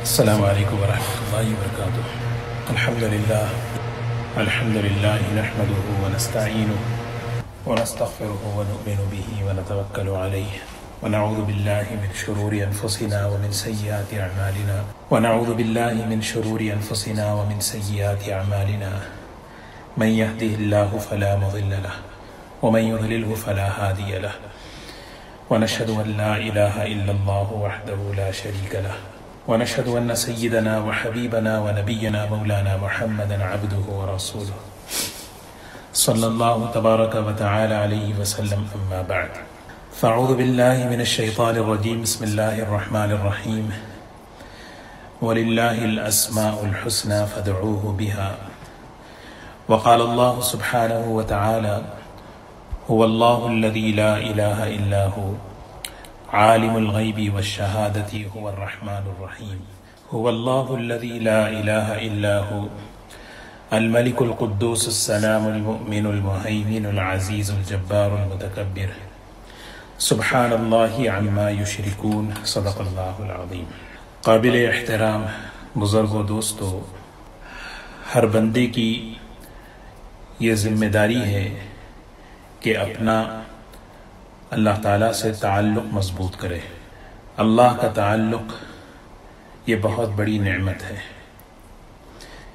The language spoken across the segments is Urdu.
السلام علیکم ورحمۃ اللہ وبرکاتہ۔ الحمد للہ نحمده ونستعینه ونستغفره ونؤمن به ونتوکل علیہ ونعوذ باللہ من شرور انفسنا ومن سیئات اعمالنا من يهده الله فلا مضل له ومن يضلله فلا هادي له ونشهد أن لا إله إلا الله وحده لا شريك له ونشهد أن سيدنا وحبيبنا ونبينا مولانا محمدا عبده ورسوله صلى الله تبارك وتعالى عليه وسلم أما بعد فأعوذ بالله من الشيطان الرجيم بسم الله الرحمن الرحيم ولله الأسماء الحسنى فادعوه بها وقال الله سبحانه وتعالى هو الله الذي لا إله إلا هو عالم الغيب والشهادة هو الرحمن الرحيم هو الله الذي لا إله إلا هو الملك القدوس السلام المؤمن المهيمن العزيز الجبار المتكبر سبحان الله عما يشركون صدق الله العظيم۔ قابل احترام بزرگ و دوستو، ہر بندے کی یہ ذمہ داری ہے کہ اپنا اللہ تعالیٰ سے تعلق مضبوط کرے۔ اللہ کا تعلق یہ بہت بڑی نعمت ہے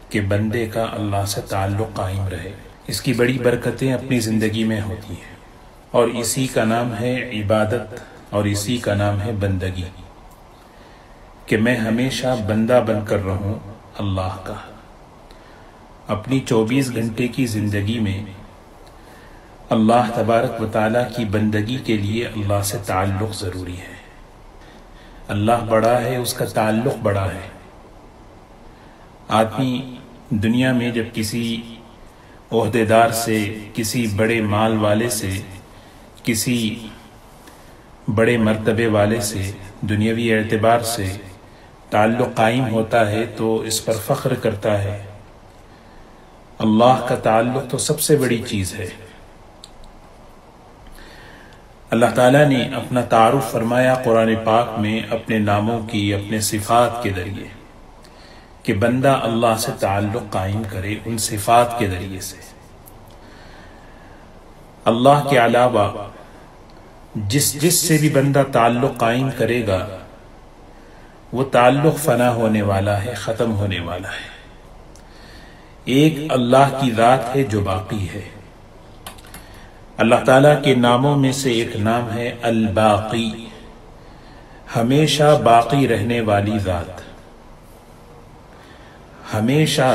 کہ بندے کا اللہ سے تعلق قائم رہے۔ اس کی بڑی برکتیں اپنی زندگی میں ہوتی ہیں، اور اسی کا نام ہے عبادت، اور اسی کا نام ہے بندگی، کہ میں ہمیشہ بندہ بن کر رہوں اللہ کا۔ اپنی 24 گھنٹے کی زندگی میں اللہ تبارک و تعالیٰ کی بندگی کے لیے اللہ سے تعلق ضروری ہے۔ اللہ بڑا ہے، اس کا تعلق بڑا ہے۔ آدمی دنیا میں جب کسی عہدیدار سے، کسی بڑے مال والے سے، کسی بڑے مرتبے والے سے، دنیاوی اعتبار سے تعلق قائم ہوتا ہے تو اس پر فخر کرتا ہے۔ اللہ کا تعلق تو سب سے بڑی چیز ہے۔ اللہ تعالیٰ نے اپنا تعارف فرمایا قرآن پاک میں اپنے ناموں کی، اپنے صفات کے ذریعے، کہ بندہ اللہ سے تعلق قائم کرے ان صفات کے ذریعے سے۔ اللہ کے علاوہ جس سے بھی بندہ تعلق قائم کرے گا وہ تعلق فنا ہونے والا ہے، ختم ہونے والا ہے۔ ایک اللہ کی ذات ہے جو باقی ہے۔ اللہ تعالیٰ کے ناموں میں سے ایک نام ہے الباقی، ہمیشہ باقی رہنے والی ذات۔ ہمیشہ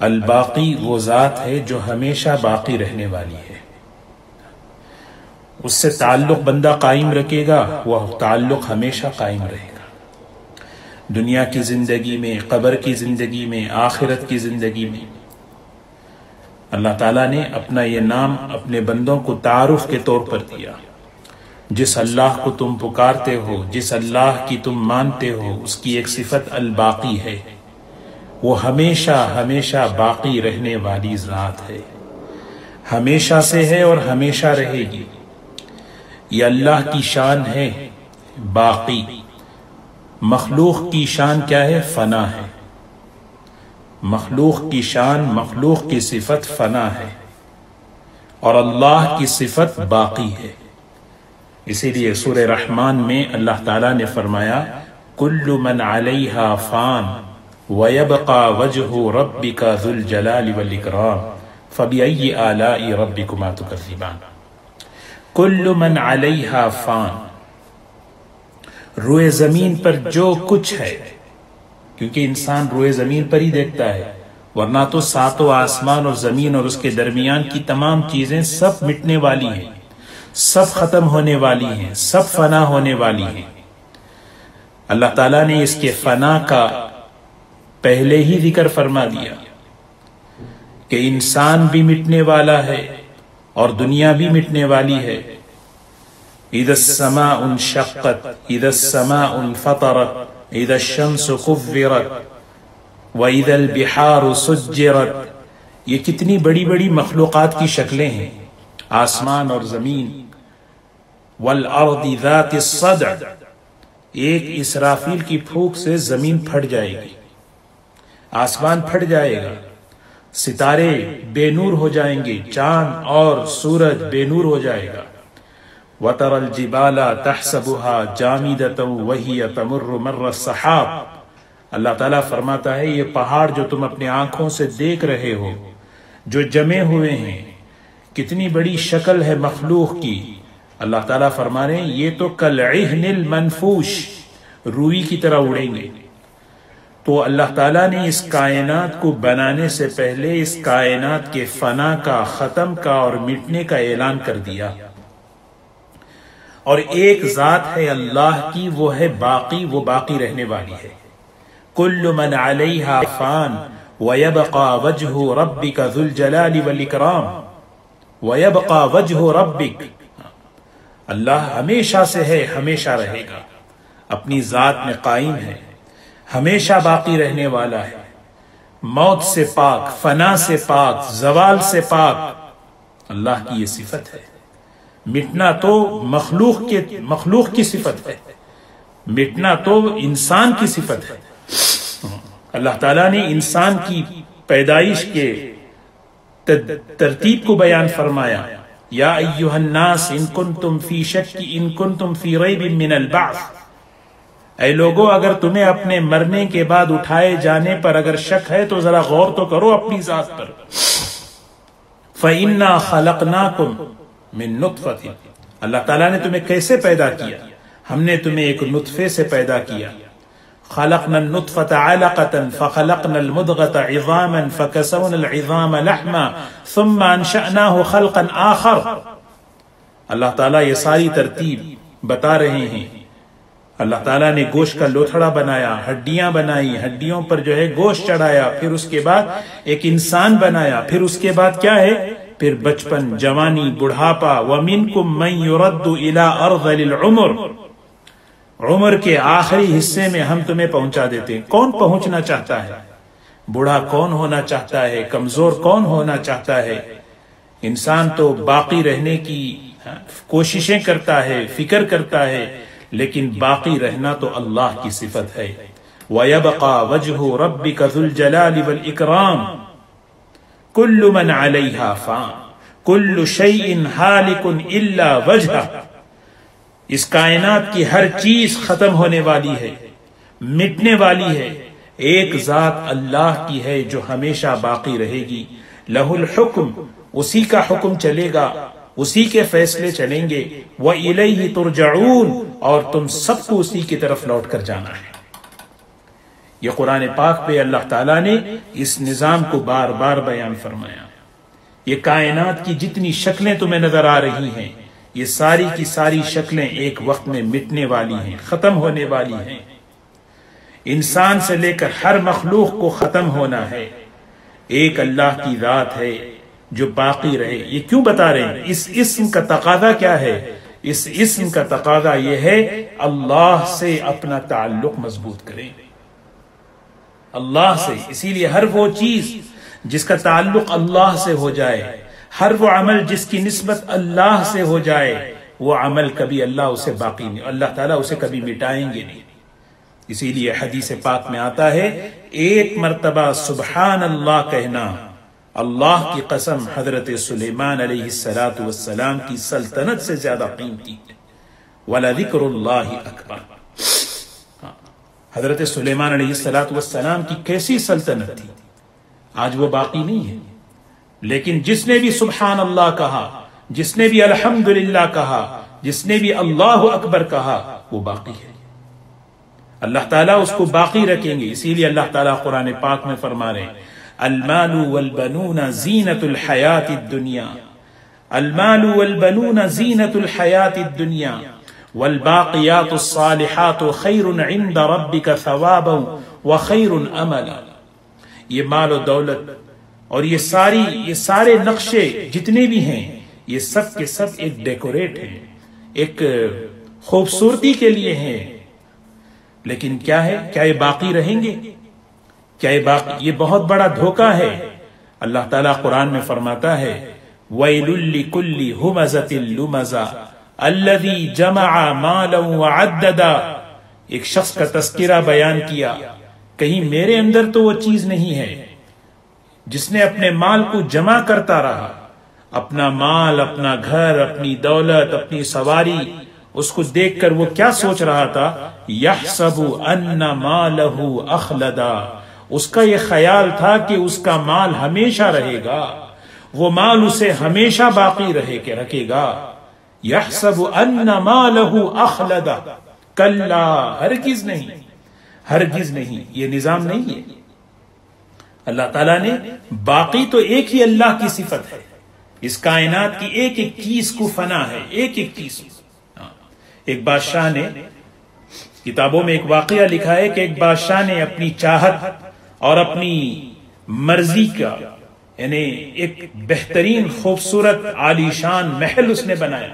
الباقی وہ ذات ہے جو ہمیشہ باقی رہنے والی ہے۔ اس سے تعلق بندہ قائم رکھے گا، وہ تعلق ہمیشہ قائم رہے گا۔ دنیا کی زندگی میں، قبر کی زندگی میں، آخرت کی زندگی میں اللہ تعالیٰ نے اپنا یہ نام اپنے بندوں کو تعارف کے طور پر دیا۔ جس اللہ کو تم پکارتے ہو، جس اللہ کی تم مانتے ہو، اس کی ایک صفت الباقی ہے۔ وہ ہمیشہ ہمیشہ باقی رہنے والی ذات ہے، ہمیشہ سے ہے اور ہمیشہ رہے گی۔ یہ اللہ کی شان ہے باقی۔ مخلوق کی شان کیا ہے؟ فنا ہے۔ مخلوق کی شان، مخلوق کی صفت فنا ہے، اور اللہ کی صفت باقی ہے۔ اسی لیے سورہ رحمان میں اللہ تعالیٰ نے فرمایا کل من علیہا فان ویبقى وجہ ربک ذو الجلال والاکرام فبأی آلاء ربکما تکذبان۔ کل من علیہا فان، روئے زمین پر جو کچھ ہے، کیونکہ انسان روئے زمین پر ہی دیکھتا ہے، ورنہ تو ساتوں آسمان اور زمین اور اس کے درمیان کی تمام چیزیں سب مٹنے والی ہیں، سب ختم ہونے والی ہیں، سب فنا ہونے والی ہیں۔ اللہ تعالیٰ نے اس کے فنا کا پہلے ہی ذکر فرما دیا کہ انسان بھی مٹنے والا ہے اور دنیا بھی مٹنے والی ہے۔ اذا السماء انشقت، اذا السماء انفطرت، اذا الشمس كورت واذا البحار سجرت۔ یہ کتنی بڑی بڑی مخلوقات کی شکلیں ہیں، آسمان اور زمین۔ والارض ذات الصدع، ایک اسرافیل کی پھونک سے زمین پھٹ جائے گی، آسمان پھٹ جائے گا، ستارے بے نور ہو جائیں گے، چاند اور سورج بے نور ہو جائے گا۔ وَتَرَى الْجِبَالَ تَحْسَبُهَا جَامِدَةً وَهِيَ تَمُرُّ مَرَّ السَّحَابِ، اللہ تعالیٰ فرماتا ہے یہ پہاڑ جو تم اپنی آنکھوں سے دیکھ رہے ہو، جو جمے ہوئے ہیں، کتنی بڑی شکل ہے مخلوق کی، اللہ تعالیٰ فرما رہے ہیں یہ تو کالعہن المنفوش، روئی کی طرح اڑیں گے۔ تو اللہ تعالیٰ نے اس کائنات کو بنانے سے پہلے اس کائنات کے فنا کا، ختم کا اور مٹنے کا اعلان کر دیا، اور ایک ذات ہے اللہ کی، وہ ہے باقی، وہ باقی رہنے والی ہے۔ کل من علیہا فان ویبقى وجہ ربک ذو الجلال والاکرام، ویبقى وجہ ربک، اللہ ہمیشہ سے ہے، ہمیشہ رہے گا، اپنی ذات میں قائم ہے، ہمیشہ باقی رہنے والا ہے، موت سے پاک، فنا سے پاک، زوال سے پاک، اللہ کی یہ صفت ہے۔ مٹنا تو مخلوق کی صفت ہے، مٹنا تو انسان کی صفت ہے۔ اللہ تعالیٰ نے انسان کی پیدائش کے ترتیب کو بیان فرمایا، یا ایھا الناس ان کنتم فی شک ان کنتم فی ریب من البعث، اے لوگو اگر تمہیں اپنے مرنے کے بعد اٹھائے جانے پر اگر شک ہے تو ذرا غور تو کرو اپنی ذات پر۔ فَإِنَّا خَلَقْنَاكُمْ من نطفہ، اللہ تعالیٰ نے تمہیں کیسے پیدا کیا؟ ہم نے تمہیں ایک نطفے سے پیدا کیا۔ خلقنا النطفة علقة فخلقنا المضغة عظاما فكسونا العظام لحما ثم انشأناه خلقا آخر، اللہ تعالیٰ یہ ساری ترتیب بتا رہے ہیں۔ اللہ تعالیٰ نے گوشت کا لوتھڑا بنایا، ہڈیاں بنائی، ہڈیوں پر جو ہے گوشت چڑھایا، پھر اس کے بعد ایک انسان بنایا، پھر اس کے بعد کیا ہے؟ پھر بچپن، جوانی، بڑھاپا۔ وَمِنْكُمْ مَنْ يُرَدُّ إِلَىٰ أَرْذَلِ الْعُمُرِ، عمر کے آخری حصے میں ہم تمہیں پہنچا دیتے ہیں۔ کون پہنچنا چاہتا ہے؟ بوڑھا کون ہونا چاہتا ہے؟ کمزور کون ہونا چاہتا ہے؟ انسان تو باقی رہنے کی کوششیں کرتا ہے، فکر کرتا ہے، لیکن باقی رہنا تو اللہ کی صفت ہے۔ وَيَبْقَى وَجْهُ رَبِّكَ ذُو الْجَلَالِ وَالْإِكْرَامِ كُلُّ مَنْ عَلَيْهَا فَانٍ كُلُّ شَيْءٍ هَالِكٌ إِلَّا وَجْهَهُ، اس کائنات کی ہر چیز ختم ہونے والی ہے، مٹنے والی ہے، ایک ذات اللہ کی ہے جو ہمیشہ باقی رہے گی۔ لَهُ الْحُكْمُ، اسی کا حکم چلے گا، اسی کے فیصلے چلیں گے۔ وَإِلَيْهِ تُرْجَعُونَ، اور تم سب کو اسی کی طرف لوٹ کر جانا ہے۔ یہ قرآن پاک پہ اللہ تعالیٰ نے اس نظام کو بار بار بیان فرمایا۔ یہ کائنات کی جتنی شکلیں تمہیں نظر آ رہی ہیں، یہ ساری کی ساری شکلیں ایک وقت میں مٹنے والی ہیں، ختم ہونے والی ہیں۔ انسان سے لے کر ہر مخلوق کو ختم ہونا ہے، ایک اللہ کی ذات ہے جو باقی رہے۔ یہ کیوں بتا رہے ہیں؟ اس اسم کا تقاضا کیا ہے؟ اس اسم کا تقاضا یہ ہے اللہ سے اپنا تعلق مضبوط کریں، اللہ سے۔ اسی لیے ہر وہ چیز جس کا تعلق اللہ سے ہو جائے، ہر وہ عمل جس کی نسبت اللہ سے ہو جائے، وہ عمل کبھی اللہ اسے باقی نہیں، اللہ تعالیٰ اسے کبھی مٹائیں گے نہیں۔ اسی لیے حدیث پاک میں آتا ہے ایک مرتبہ سبحان اللہ کہنا، اللہ کی قسم حضرت سلیمان علیہ السلام کی سلطنت سے زیادہ قیمتی ہے۔ وَلَذِكْرُ اللَّهِ أَكْبَرُ، حضرت سلیمان علیہ السلام کی کیسی سلطنت تھی، آج وہ باقی نہیں ہے۔ لیکن جس نے بھی سبحان اللہ کہا، جس نے بھی الحمدللہ کہا، جس نے بھی اللہ اکبر کہا، وہ باقی ہے، اللہ تعالیٰ اس کو باقی رکھیں گے۔ اسی لیے اللہ تعالیٰ قرآن پاک میں فرما رہے ہیں المال والبنون زینت الحیات الدنیا، المال والبنون زینت الحیات الدنیا والباقیات الصالحات خیر عند ربک ثوابا وخیر املا۔ یہ مال و دولت اور یہ سارے نقشے جتنے بھی ہیں، یہ سب کے سب ایک ڈیکوریٹ ہیں، ایک خوبصورتی کے لیے ہیں، لیکن کیا ہے؟ کیا یہ باقی رہیں گے؟ کیا یہ باقی؟ یہ بہت بڑا دھوکہ ہے۔ اللہ تعالیٰ قرآن میں فرماتا ہے وَيْلٌ لِكُلِّ هُمَزَةٍ لُمَزَةٍ الَّذِي جَمَعَ مَالًا وَعَدَّدَ، ایک شخص کا تذکرہ بیان کیا، کہیں میرے اندر تو وہ چیز نہیں ہے جس نے اپنے مال کو جمع کرتا رہا، اپنا مال، اپنا گھر، اپنی دولت، اپنی سواری، اس کو دیکھ کر وہ کیا سوچ رہا تھا؟ یحسب ان مالہ اخلدا، اس کا یہ خیال تھا کہ اس کا مال ہمیشہ رہے گا، وہ مال اسے ہمیشہ باقی رکھے گا۔ یحسب ان مالہ اخلدا، کلا، ہرگز نہیں، ہرگز نہیں، یہ نظام نہیں ہے۔ اللہ تعالیٰ نے، باقی تو ایک ہی اللہ کی صفت ہے، اس کائنات کی ایک ایک چیز کو فنا ہے، ایک ایک چیز۔ ایک بادشاہ نے، کتابوں میں ایک واقعہ لکھا ہے کہ ایک بادشاہ نے اپنی چاہت اور اپنی مرضی کا، یعنی ایک بہترین خوبصورت عالی شان محل اس نے بنایا،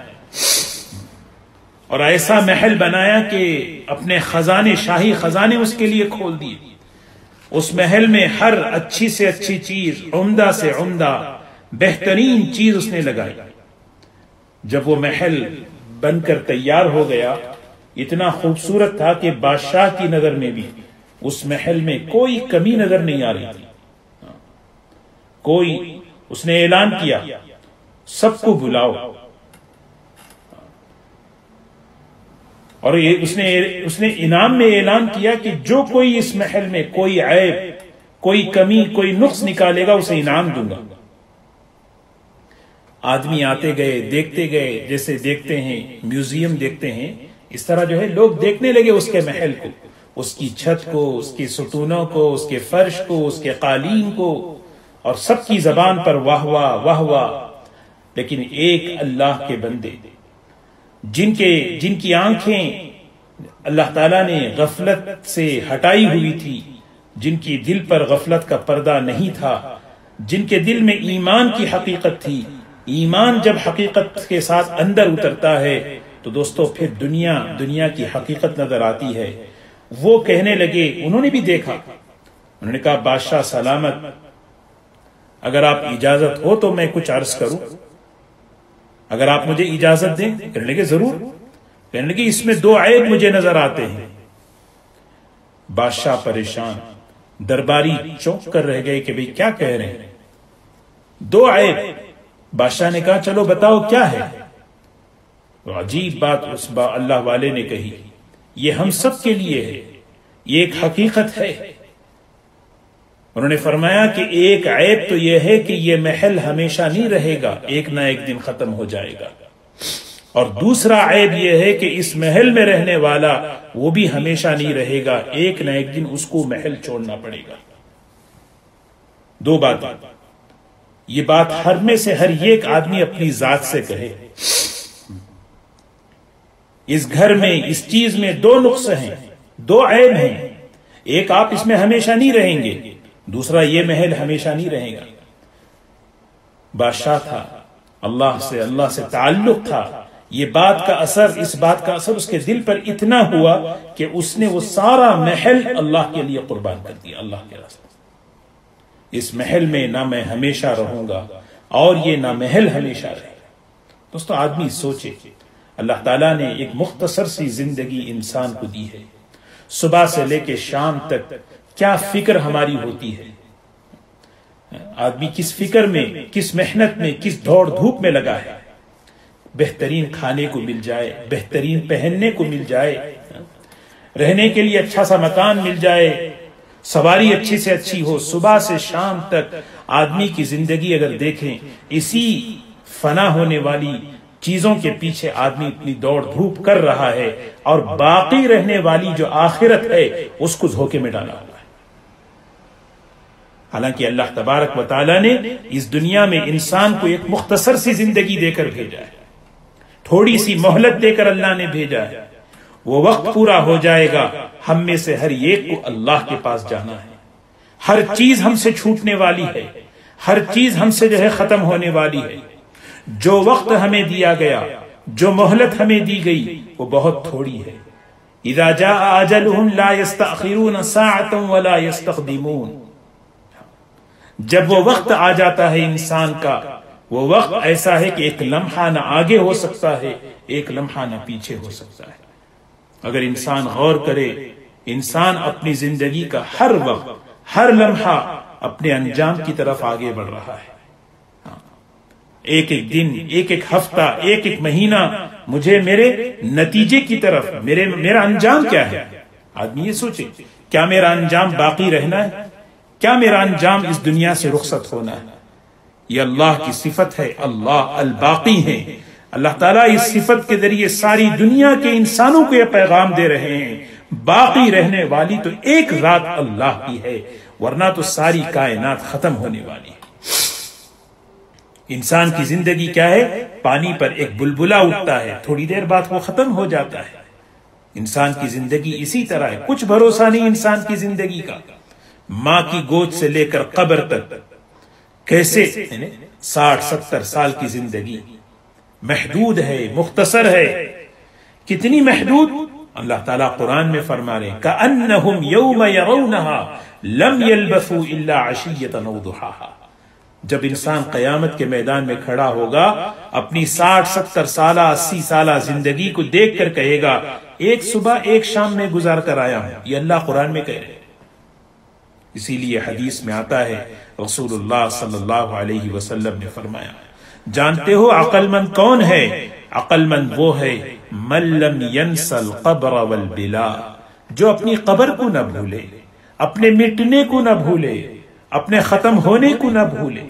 اور ایسا محل بنایا کہ اپنے خزانے، شاہی خزانے اس کے لیے کھول دیے۔ اس محل میں ہر اچھی سے اچھی چیز، عمدہ سے عمدہ، بہترین چیز اس نے لگائی۔ جب وہ محل بن کر تیار ہو گیا، اتنا خوبصورت تھا کہ بادشاہ کی نظر میں بھی اس محل میں کوئی کمی نظر نہیں آ رہی تھی۔ اس نے اعلان کیا، سب کو بلاؤ، اور اس نے انعام میں اعلان کیا کہ جو کوئی اس محل میں کوئی عیب، کوئی کمی، کوئی نقص نکالے گا اسے انعام دوں گا۔ آدمی آتے گئے، دیکھتے گئے، جیسے دیکھتے ہیں میوزیم دیکھتے ہیں، اس طرح جو ہے لوگ دیکھنے لگے اس کے محل کو، اس کی چھت کو، اس کی ستونوں کو، اس کے فرش کو، اس کے قالین کو، اور سب کی زبان پر واہ واہ واہ واہ۔ لیکن ایک اللہ کے بندے جن کی آنکھیں اللہ تعالیٰ نے غفلت سے ہٹائی ہوئی تھی، جن کی دل پر غفلت کا پردہ نہیں تھا، جن کے دل میں ایمان کی حقیقت تھی۔ ایمان جب حقیقت کے ساتھ اندر اترتا ہے تو دوستو پھر دنیا کی حقیقت نظر آتی ہے۔ وہ کہنے لگے، انہوں نے بھی دیکھا، انہوں نے کہا بادشاہ سلامت، اگر آپ اجازت ہو تو میں کچھ عرض کروں، اگر آپ مجھے اجازت دیں۔ کہنے لگے ضرور۔ کہنے لگے اس میں دو عیب مجھے نظر آتے ہیں۔ بادشاہ پریشان، درباری چونک کر رہ گئے کہ بھئی کیا کہہ رہے ہیں؟ دو عیب۔ بادشاہ نے کہا چلو بتاؤ کیا ہے؟ تو عجیب بات اس اللہ والے نے کہی، یہ ہم سب کے لیے ہے، یہ ایک حقیقت ہے۔ انہوں نے فرمایا کہ ایک عیب تو یہ ہے کہ یہ محل ہمیشہ نہیں رہے گا، ایک نہ ایک دن ختم ہو جائے گا، اور دوسرا عیب یہ ہے کہ اس محل میں رہنے والا وہ بھی ہمیشہ نہیں رہے گا، ایک نہ ایک دن اس کو محل چھوڑنا پڑے گا۔ دو باتیں، یہ بات ہر میں سے ہر ایک آدمی اپنی ذات سے کہے۔ اس گھر میں، اس چیز میں دو نقص ہیں، دو عیب ہیں، ایک آپ اس میں ہمیشہ نہیں رہیں گے، دوسرا یہ محل ہمیشہ نہیں رہے گا۔ بادشاہ تھا، اللہ سے تعلق تھا، یہ بات کا اثر اس کے دل پر اتنا ہوا کہ اس نے وہ سارا محل اللہ کے لیے قربان کر دیا، اللہ کے راستے۔ اس محل میں نہ میں ہمیشہ رہوں گا اور یہ نہ محل ہمیشہ رہے گا۔ دوستو آدمی سوچے، اللہ تعالیٰ نے ایک مختصر سی زندگی انسان کو دی ہے، صبح سے لے کے شام تک کیا فکر ہماری ہوتی ہے، آدمی کس فکر میں، کس محنت میں، کس دوڑ دھوپ میں لگا ہے۔ بہترین کھانے کو مل جائے، بہترین پہننے کو مل جائے، رہنے کے لیے اچھا سا مکان مل جائے، سواری اچھی سے اچھی ہو، صبح سے شام تک آدمی کی زندگی اگر دیکھیں، اسی فنا ہونے والی چیزوں کے پیچھے آدمی اپنی دوڑ دھوپ کر رہا ہے، اور باقی رہنے والی جو آخرت ہے اس کو دھوکے میں ڈالا ہوا ہے۔ حالانکہ اللہ تبارک و تعالی نے اس دنیا میں انسان کو ایک مختصر سی زندگی دے کر بھیجا ہے، تھوڑی سی مہلت دے کر اللہ نے بھیجا ہے۔ وہ وقت پورا ہو جائے گا، ہم میں سے ہر ایک کو اللہ کے پاس جانا ہے۔ ہر چیز ہم سے چھوٹنے والی ہے، ہر چیز ہم سے جو ہے ختم ہونے والی ہے۔ جو وقت ہمیں دیا گیا، جو مہلت ہمیں دی گئی، وہ بہت تھوڑی ہے۔ اذا جاء اجلهم لا يستأخرون ساعة ولا يستقدمون۔ جب وہ وقت آ جاتا ہے انسان کا، وہ وقت ایسا ہے کہ ایک لمحہ نہ آگے ہو سکتا ہے، ایک لمحہ نہ پیچھے ہو سکتا ہے۔ اگر انسان غور کرے، انسان اپنی زندگی کا ہر وقت، ہر لمحہ اپنے انجام کی طرف آگے بڑھ رہا ہے۔ ایک ایک دن، ایک ایک ہفتہ، ایک ایک مہینہ مجھے میرے نتیجے کی طرف، میرا انجام کیا ہے؟ آدمی یہ سوچے، کیا میرا انجام باقی رہنا ہے؟ کیا میرا انجام اس دنیا سے رخصت ہونا ہے؟ یہ اللہ کی صفت ہے، اللہ الباقی ہے۔ اللہ تعالیٰ اس صفت کے ذریعے ساری دنیا کے انسانوں کو یہ پیغام دے رہے ہیں، باقی رہنے والی تو ایک ذات اللہ کی ہے، ورنہ تو ساری کائنات ختم ہونے والی ہے۔ انسان کی زندگی کیا ہے؟ پانی پر ایک بلبلہ اٹھتا ہے، تھوڑی دیر بعد وہ ختم ہو جاتا ہے۔ انسان کی زندگی اسی طرح ہے، کچھ بھروسہ نہیں انسان کی زندگی کا۔ ماں کی گود سے لے کر قبر تک کیسے 60-70 سال کی زندگی محدود ہے، مختصر ہے۔ کتنی محدود؟ اللہ تعالیٰ قرآن میں فرما رہے ہیں کأنہم یوم یرونہا لم یلبثوا الا عشیۃ او ضحاہا۔ جب انسان قیامت کے میدان میں کھڑا ہوگا، اپنی 60-70 سالہ 80 سالہ زندگی کو دیکھ کر کہے گا ایک صبح ایک شام میں گزار کر آیا ہوں۔ یہ اللہ قرآن میں کہہ رہے ہیں۔ اسی لیے حدیث میں آتا ہے، رسول اللہ صلی اللہ علیہ وسلم نے فرمایا، جانتے ہو عقل مند کون ہے؟ عقل مند وہ ہے من لم ینس القبر والبلا، جو اپنی قبر کو نہ بھولے، اپنے مٹنے کو نہ بھولے، اپنے ختم ہونے کو نہ بھولے۔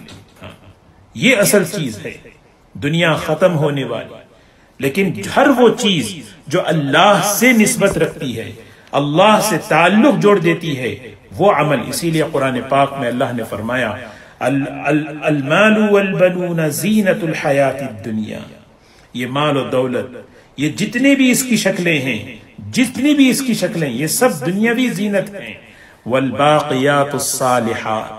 یہ اصل چیز ہے، دنیا ختم ہونے والی، لیکن ہر وہ چیز جو اللہ سے نسبت رکھتی ہے، اللہ سے تعلق جوڑ دیتی ہے، وہ عمل۔ اسی لیے قرآن پاک میں اللہ نے فرمایا المال والبنون زینت الحیات الدنیا، یہ مال و دولت، یہ جتنے بھی اس کی شکلیں ہیں، جتنی بھی اس کی شکلیں، یہ سب دنیاوی زینت ہیں۔ والباقیات الصالحات،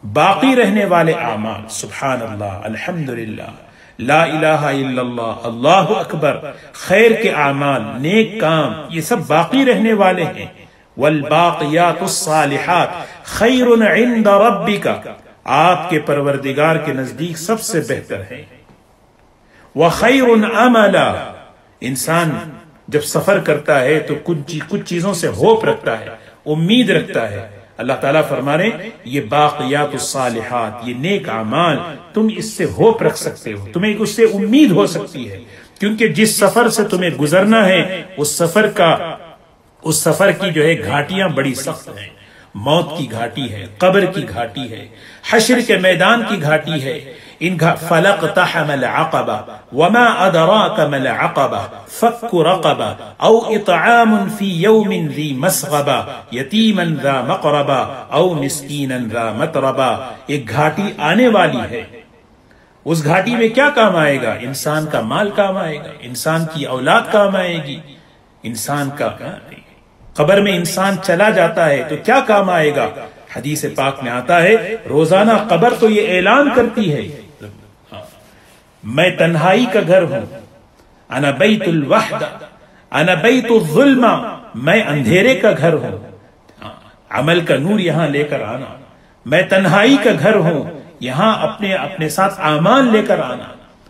باقی رہنے والے اعمال، سبحان اللہ، الحمدللہ، لا الہ الا اللہ، اللہ اکبر، خیر کے اعمال، نیک کام، یہ سب باقی رہنے والے ہیں۔ والباقیات الصالحات خیر عند ربک، آپ کے پروردگار کے نزدیک سب سے بہتر ہے۔ وخیر عملا، انسان جب سفر کرتا ہے تو کچھ چیزوں سے ہوپ رکھتا ہے، امید رکھتا ہے۔ اللہ تعالیٰ فرما رہے ہیں یہ باقیات الصالحات، یہ نیک اعمال، تم اس سے ہوپ رکھ سکتے ہو، تمہیں اس سے امید ہو سکتی ہے، کیونکہ جس سفر سے تمہیں گزرنا ہے اس سفر کی جو ہے گھاٹیاں بڑی سخت ہیں۔ موت کی گھاٹی ہے، قبر کی گھاٹی ہے، حشر کے میدان کی گھاٹی ہے۔ فَلَقْتَحَمَ الْعَقَبَةَ وَمَا أَدْرَاكَ مَا الْعَقَبَةُ فَكُّ رَقَبَةٍ أَوْ إِطْعَامٌ فِي يَوْمٍ ذِي مَسْغَبَةٍ يَتِيمًا ذَا مَقْرَبَةٍ أَوْ مِسْكِينًا ذَا مَتْرَبَةٍ۔ ایک گھاٹی آنے والی ہے، اس گھاٹی میں کیا کام آئے گا؟ انسان کا مال کام آئے گا، انسان کی اولاد کام آئے گی، انسان کا قبر میں انسان چلا جاتا ہے تو کیا کام آئے گا؟ حدیث پاک میں آتا ہے روزانہ قبر تو یہ اعلان کرتی ہے میں تنہائی کا گھر ہوں، انا بیت الوحدہ، انا بیت الظلمہ، میں اندھیرے کا گھر ہوں، عمل کا نور یہاں لے کر آنا۔ میں تنہائی کا گھر ہوں، یہاں اپنے ساتھ اعمال لے کر آنا۔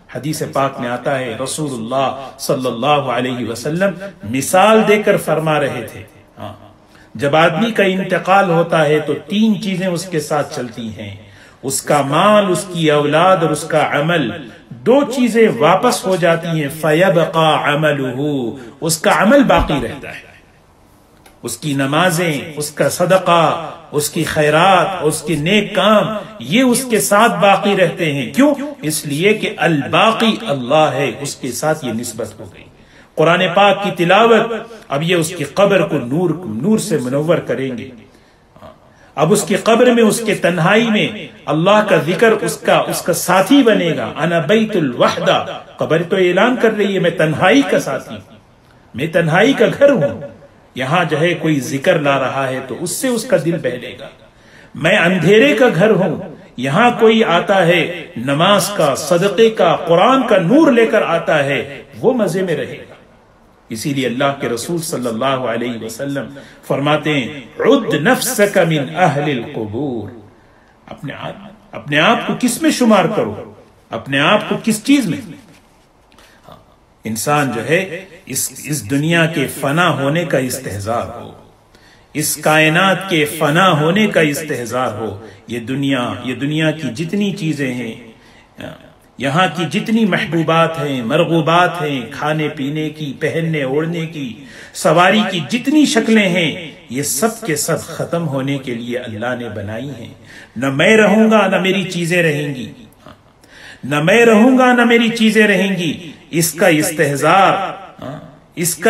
حدیث پاک میں آتا ہے رسول اللہ صلی اللہ علیہ وسلم مثال دے کر فرما رہے تھے، جب آدمی کا انتقال ہوتا ہے تو 3 چیزیں اس کے ساتھ چلتی ہیں، اس کا مال، اس کی اولاد اور اس کا عمل۔ 2 چیزیں واپس ہو جاتی ہیں، فَيَبْقَى عَمَلُهُ، اس کا عمل باقی رہتا ہے، اس کی نمازیں، اس کا صدقہ، اس کی خیرات، اس کے نیک کام، یہ اس کے ساتھ باقی رہتے ہیں۔ کیوں؟ اس لیے کہ الباقی اللہ ہے، اس کے ساتھ یہ نسبت ہو گئی۔ قرآن پاک کی تلاوت، اب یہ اس کی قبر کو نور سے منور کریں گے۔ اب اس کی قبر میں، اس کے تنہائی میں اللہ کا ذکر اس کا ساتھی بنے گا۔ انا بیت الوحدہ، قبر تو اعلان کر رہی ہے میں تنہائی کا ساتھی ہوں، میں تنہائی کا گھر ہوں۔ یہاں جو ہے کوئی ذکر لا رہا ہے تو اس سے اس کا دل بہلے گا۔ میں اندھیرے کا گھر ہوں، یہاں کوئی آتا ہے نماز کا، صدقے کا، قرآن کا نور لے کر آتا ہے، وہ مزے میں رہے گا۔ اسی لیے اللہ کے رسول صلی اللہ علیہ وسلم فرماتے ہیں عد نفسک من اہل القبور، اپنے آپ کو کس میں شمار کرو، اپنے آپ کو کس چیز میں؟ انسان جو ہے اس دنیا کے فنا ہونے کا استحضار ہو، اس کائنات کے فنا ہونے کا استحضار ہو. یہ دنیا کی جتنی چیزیں ہیں، یہاں کی جتنی محبوبات ہیں، مرغوبات ہیں، کھانے پینے کی، پہننے اوڑھنے کی، سواری کی جتنی شکلیں ہیں، یہ سب کے سب ختم ہونے کے لیے اللہ نے بنائی ہیں. نہ میں رہوں گا نہ میری چیزیں رہیں گی، نہ میں رہوں گا نہ میری چیزیں رہیں گی. اس کا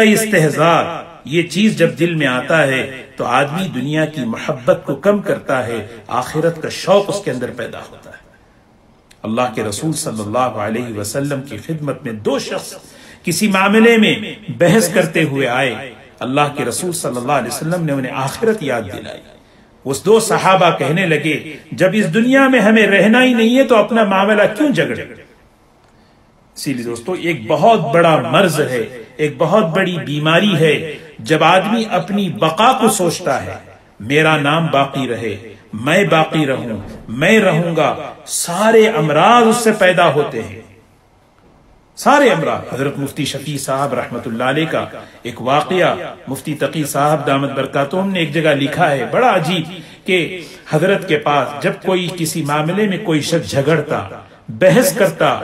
استحضار یہ چیز جب دل میں آتا ہے تو آدمی دنیا کی محبت کو کم کرتا ہے، آخرت کا شوق اس کے اندر پیدا ہوتا ہے. اللہ کے رسول صلی اللہ علیہ وسلم کی خدمت میں دو شخص کسی معاملے میں بحث کرتے ہوئے آئے. اللہ کے رسول صلی اللہ علیہ وسلم نے انہیں آخرت یاد دلائی. اس دو صحابہ کہنے لگے جب اس دنیا میں ہمیں رہنا ہی نہیں ہے تو اپنا معاملہ کیوں جھگڑے. اسی لیے دوستو ایک بہت بڑا مرض ہے، ایک بہت بڑی بیماری ہے جب آدمی اپنی بقا کو سوچتا ہے، میرا نام باقی رہے، میں باقی رہوں، میں رہوں گا. سارے امراض اس سے پیدا ہوتے ہیں، سارے امراض. حضرت مفتی شفیع صاحب رحمت اللہ علیہ کا ایک واقعہ مفتی تقی صاحب دامت برکاتہم نے ایک جگہ لکھا ہے، بڑا عجیب، کہ حضرت کے پاس جب کوئی کسی معاملے میں کوئی شخص جھگڑتا، بحث کرتا،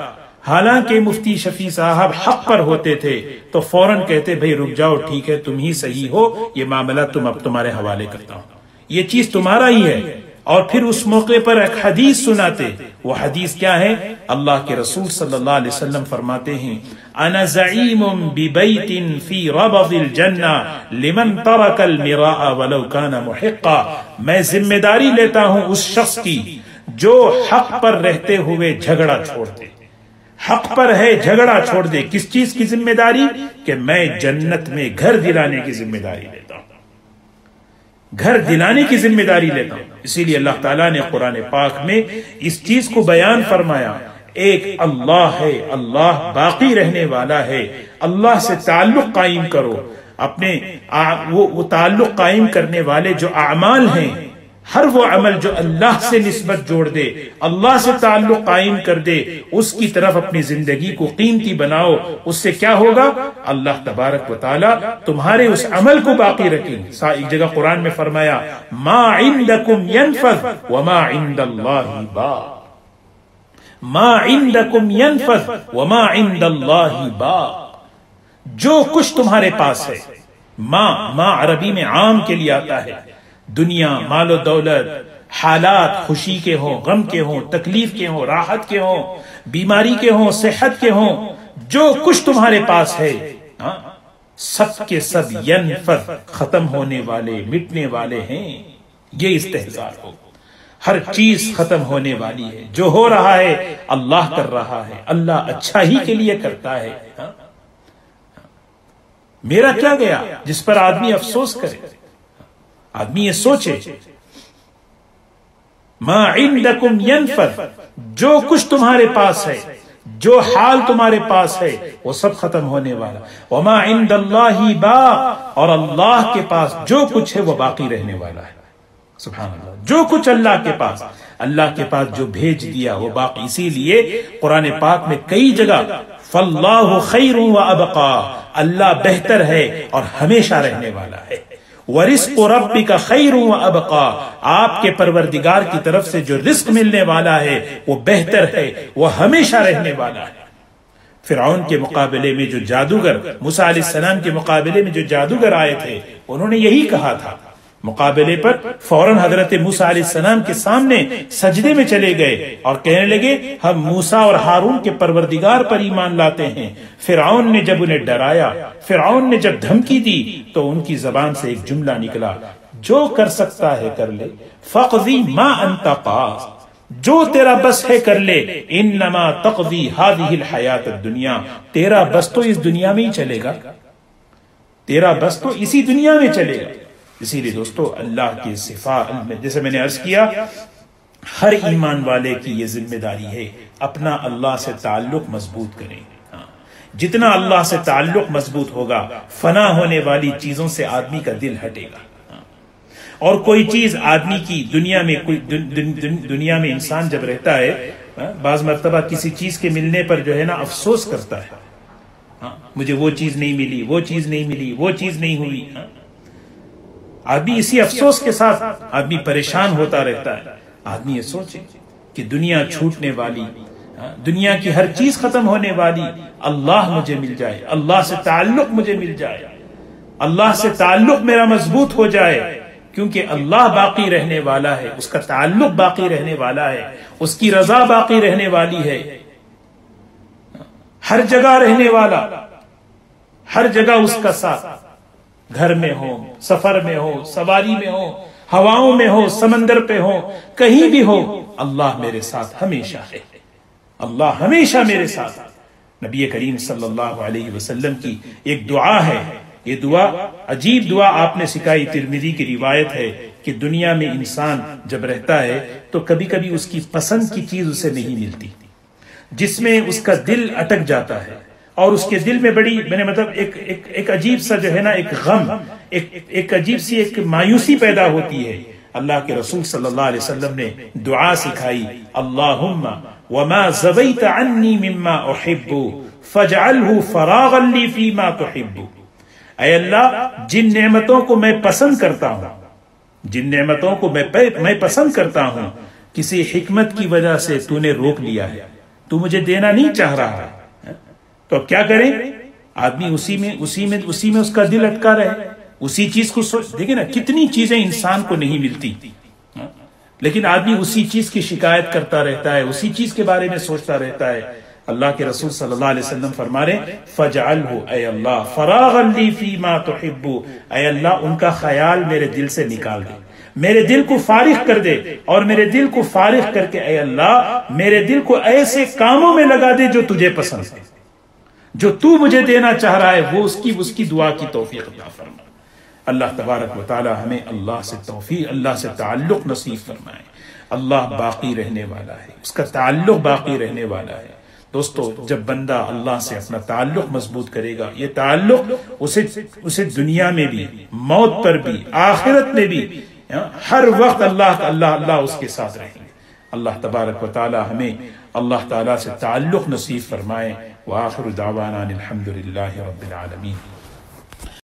حالانکہ مفتی شفیع صاحب حق پر ہوتے تھے، تو فوراً کہتے بھئی رک جاؤ، ٹھیک ہے تم ہی صحیح ہو، یہ معاملہ اب تمہارے حوالے کرتا ہوں، یہ چیز تمہارا ہی ہے. اور پھر اس موقع پر ایک حدیث سناتے. وہ حدیث کیا ہے؟ اللہ کے رسول صلی اللہ علیہ وسلم فرماتے ہیں انا زعیم ببیت فی ربض الجنہ لمن ترک المراء ولو کان محقا. میں ذمہ داری لیتا ہوں اس شخص کی جو حق پر رہتے ہوئے جھگڑا چھوڑ دے، حق پر ہے جھگڑا چھوڑ دے. کس چیز کی ذمہ داری؟ کہ میں جنت میں گھر دلانے کی ذمہ داری لیتا ہوں، گھر دلانے کی ذمہ داری لیتا ہوں. اسی لیے اللہ تعالیٰ نے قرآن پاک میں اس چیز کو بیان فرمایا. ایک اللہ ہے، اللہ باقی رہنے والا ہے. اللہ سے تعلق قائم کرو. اپنے وہ تعلق قائم کرنے والے جو اعمال ہیں، ہر وہ عمل جو اللہ سے نسبت جوڑ دے، اللہ سے تعلق قائم کر دے، اس کی طرف اپنی زندگی کو قیمتی بناؤ. اس سے کیا ہوگا؟ اللہ تبارک و تعالی تمہارے اس عمل کو باقی رکھیں. ایک جگہ قرآن میں فرمایا ما عندکم ینفذ وما عند اللہ باق، ما عندکم ینفذ وما عند اللہ باق. جو کچھ تمہارے پاس ہے، ما عربی میں عام کے لیے آتا ہے. دنیا، مال و دولت، حالات خوشی کے ہوں، غم کے ہوں، تکلیف کے ہوں، راحت کے ہوں، بیماری کے ہوں، صحت کے ہوں، جو کچھ تمہارے پاس ہے سب کے سب ینفد، ختم ہونے والے، مٹنے والے ہیں. یہ استحضار ہو. ہر چیز ختم ہونے والی ہے. جو ہو رہا ہے اللہ کر رہا ہے، اللہ اچھا ہی کے لیے کرتا ہے. میرا کیا گیا جس پر آدمی افسوس کرے؟ آدمی یہ سوچے ما عندکم ینفد، جو کچھ تمہارے پاس ہے، جو حال تمہارے پاس ہے وہ سب ختم ہونے والا. وما عند اللہ باق، اور اللہ کے پاس جو کچھ ہے وہ باقی رہنے والا ہے. سبحان اللہ. جو کچھ اللہ کے پاس جو بھیج دیا وہ باقی. اسی لیے قرآن پاک میں کئی جگہ فاللہ خیر وابقا، اللہ بہتر ہے اور ہمیشہ رہنے والا ہے. وَرِزْقُ رَبِّكَ خَيْرٌ وَأَبْقَى، آپ کے پروردگار کی طرف سے جو رزق ملنے والا ہے وہ بہتر ہے، وہ ہمیشہ رہنے والا ہے. فرعون کے مقابلے میں جو جادوگر، موسیٰ علیہ السلام کے مقابلے میں جو جادوگر آئے تھے، انہوں نے یہی کہا تھا. مقابلے پر فوراً حضرت موسیٰ علیہ السلام کے سامنے سجدے میں چلے گئے اور کہنے لگے ہم موسیٰ اور ہارون کے پروردگار پر ایمان لاتے ہیں. فرعون نے جب انہیں ڈرایا، فرعون نے جب دھمکی دی تو ان کی زبان سے ایک جملہ نکلا، جو کر سکتا ہے کر لے، فقضی ما انت قاض، جو تیرا بس ہے کر لے، انما تقضی هذه الحیات الدنیا، تیرا بس تو اس دنیا میں ہی چلے گا، تیرا بس تو اسی دنیا میں چلے گا. اسی لیے دوستو اللہ کی صفات میں جیسے میں نے عرض کیا، ہر ایمان والے کی یہ ذمہ داری ہے اپنا اللہ سے تعلق مضبوط کریں. جتنا اللہ سے تعلق مضبوط ہوگا، فنا ہونے والی چیزوں سے آدمی کا دل ہٹے گا. اور کوئی چیز آدمی کی دنیا میں انسان جب رہتا ہے، بعض مرتبہ کسی چیز کے ملنے پر جو ہے نا افسوس کرتا ہے. مجھے وہ چیز نہیں ملی، وہ چیز نہیں ملی، وہ چیز نہیں ہوئی. آدمی اسی افسوس کے ساتھ آدمی پریشان ہوتا رہتا ہے. آدمی یہ سوچے کہ دنیا چھوٹنے والی، دنیا کی ہر چیز ختم ہونے والی، اللہ مجھے مل جائے، اللہ سے تعلق مجھے مل جائے، اللہ سے تعلق میرا مضبوط ہو جائے، کیونکہ اللہ باقی رہنے والا ہے، اس کا تعلق باقی رہنے والا ہے، اس کی رضا باقی رہنے والی ہے. ہر جگہ رہنے والا، ہر جگہ اس کا ساتھ، گھر میں ہو، سفر میں ہو، سواری میں ہو، ہواؤں میں ہو، سمندر پہ ہو، کہیں بھی ہو، اللہ میرے ساتھ ہمیشہ ہے، اللہ ہمیشہ میرے ساتھ. نبی کریم صلی اللہ علیہ وسلم کی ایک دعا ہے، یہ دعا عجیب دعا آپ نے سکھائی. ترمذی کی روایت ہے کہ دنیا میں انسان جب رہتا ہے تو کبھی کبھی اس کی پسند کی چیز اسے نہیں ملتی، جس میں اس کا دل اٹک جاتا ہے، اور اس کے دل میں بڑی مطلب ایک عجیب سا جو ہے نا، ایک غم، ایک عجیب سی ایک مایوسی پیدا ہوتی ہے. اللہ کے رسول صلی اللہ علیہ وسلم نے دعا سکھائی، اللہم وما زویت عنی مما احب فاجعلہ فراغا لی فیما تحب. اے اللہ، جن نعمتوں کو میں پسند کرتا ہوں، جن نعمتوں کو میں پسند کرتا ہوں، کسی حکمت کی وجہ سے تو نے روک لیا ہے، تو مجھے دینا نہیں چاہ رہا ہے، تو اب کیا کریں؟ آدمی اسی میں اس کا دل اٹکا رہے، اسی چیز کو دیکھیں نا، کتنی چیزیں انسان کو نہیں ملتی، لیکن آدمی اسی چیز کی شکایت کرتا رہتا ہے، اسی چیز کے بارے میں سوچتا رہتا ہے. اللہ کے رسول صلی اللہ علیہ وسلم فرما رہے فَجْعَلْهُ، اے اللہ، فَرَاغًا لِّي فِي مَا تُحِبُّ، اے اللہ ان کا خیال میرے دل سے نکال دے، میرے دل کو فارغ کر دے، اور میرے دل کو فارغ کر کے اے اللہ میرے دل کو ایسے کاموں میں لگا دے جو تجھے پسند ہے، جو تو مجھے دینا چاہ رہا ہے، وہ اس کی دعا کی توفیق عطا فرما. اللہ تبارک و تعالی ہمیں اللہ سے توفیق، اللہ سے تعلق نصیب فرمائے. اللہ باقی رہنے والا ہے، اس کا تعلق باقی رہنے والا ہے. دوستو، جب بندہ اللہ سے اپنا تعلق مضبوط کرے گا، یہ تعلق اسے دنیا میں بھی، موت پر بھی، آخرت میں بھی، ہر وقت اللہ اس کے ساتھ رہیں گے. اللہ تبارک و تعالی ہمیں اللہ تعالی سے تعلق نصیب فرمائے. وآخر دعوانا الحمد للہ رب العالمین.